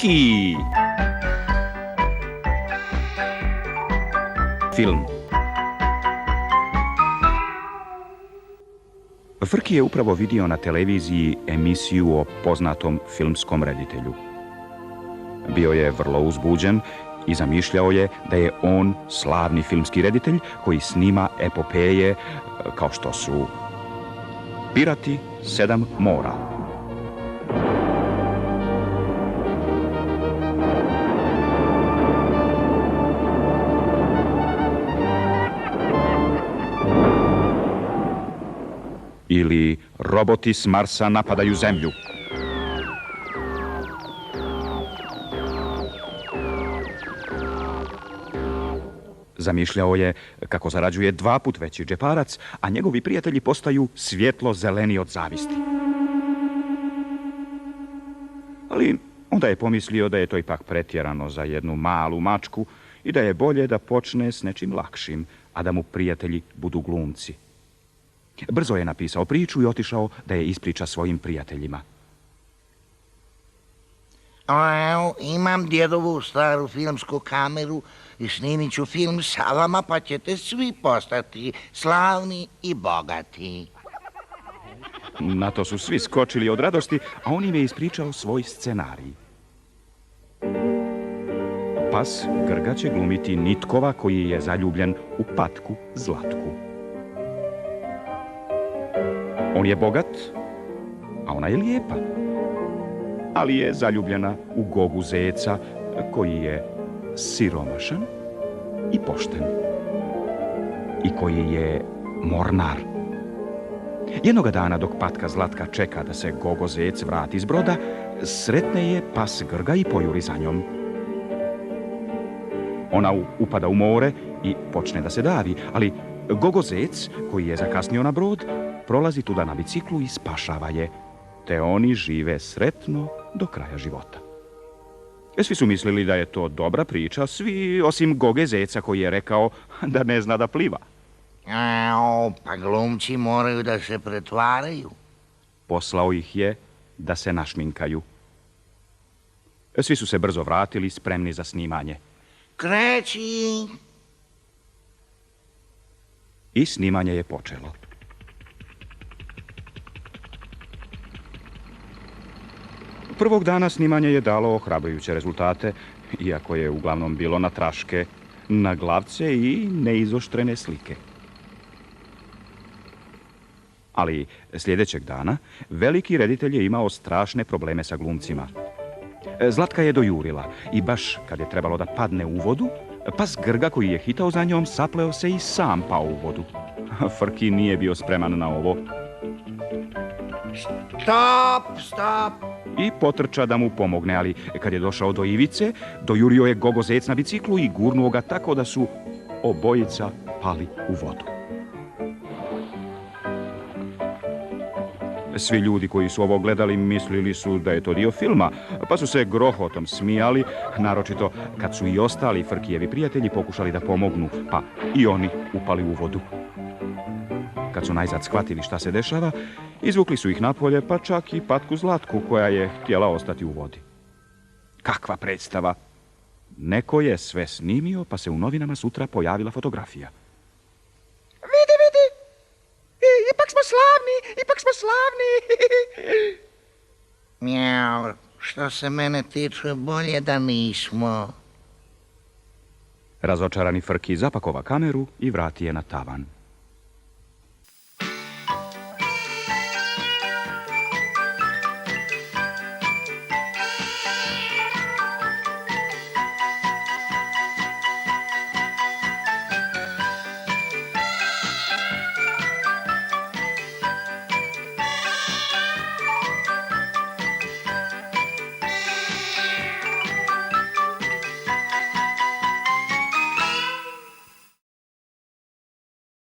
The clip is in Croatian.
Frki! Film. Frki je upravo vidio na televiziji emisiju o poznatom filmskom reditelju. Bio je vrlo uzbuđen i zamišljao je da je on slavni filmski reditelj koji snima epopeje kao što su Pirati 7 mora. Ili Roboti s Marsa napadaju Zemlju. Zamišljao je kako zarađuje 2 puta veći džeparac, a njegovi prijatelji postaju svjetlo zeleni od zavisti. Ali onda je pomislio da je to ipak pretjerano za jednu malu mačku i da je bolje da počne s nečim lakšim, a da mu prijatelji budu glumci. Brzo je napisao priču i otišao da je ispriča svojim prijateljima. Imam djedovu staru filmsku kameru i snimit ću film sa vama, pa ćete svi postati slavni i bogati. Na to su svi skočili od radosti, a on im je ispričao svoj scenarij. Pas Grga će glumiti Nitkova koji je zaljubljen u patku Zlatku. On je bogat, a ona je lijepa. Ali je zaljubljena u Gogu Zeca, koji je siromašan i pošten. I koji je mornar. Jednoga dana dok patka Zlatka čeka da se Gogo Zec vrati iz broda, sretne je pas Grga i pojuri za njom. Ona upada u more i počne da se davi, ali Gogo Zec, koji je zakasnio na brod, prolazi tuda na biciklu i spašava je, te oni žive sretno do kraja života. Svi su mislili da je to dobra priča, svi osim Goge Zeca koji je rekao da ne zna da pliva. Pa glumci moraju da se pretvaraju. Poslao ih je da se našminkaju. Svi su se brzo vratili, spremni za snimanje. Kreći! I snimanje je počelo. Prvog dana snimanje je dalo ohrabrujuće rezultate, iako je uglavnom bilo na traške, na glavce i neizoštrene slike. Ali sljedećeg dana veliki reditelj je imao strašne probleme sa glumcima. Zlatka je dojurila i baš kad je trebalo da padne u vodu, pas Grga koji je hitao za njom sapleo se i sam pao u vodu. Frki nije bio spreman na ovo. Stop! I potrča da mu pomogne, ali kad je došao do ivice, dojurio je Gogo Zec na biciklu i gurnuo ga tako da su obojica pali u vodu. Svi ljudi koji su ovo gledali mislili su da je to dio filma, pa su se grohotom smijali, naročito kad su i ostali Frkijevi prijatelji pokušali da pomognu, pa i oni upali u vodu. Kad su najzad shvatili šta se dešava, izvukli su ih napolje, pa čak i patku Zlatku koja je htjela ostati u vodi. Kakva predstava! Neko je sve snimio, pa se u novinama sutra pojavila fotografija. Vidi! Ipak smo slavni! Mjau, što se mene tiče, bolje da nismo. Razočarani Frki zapakova kameru i vrati je na tavan.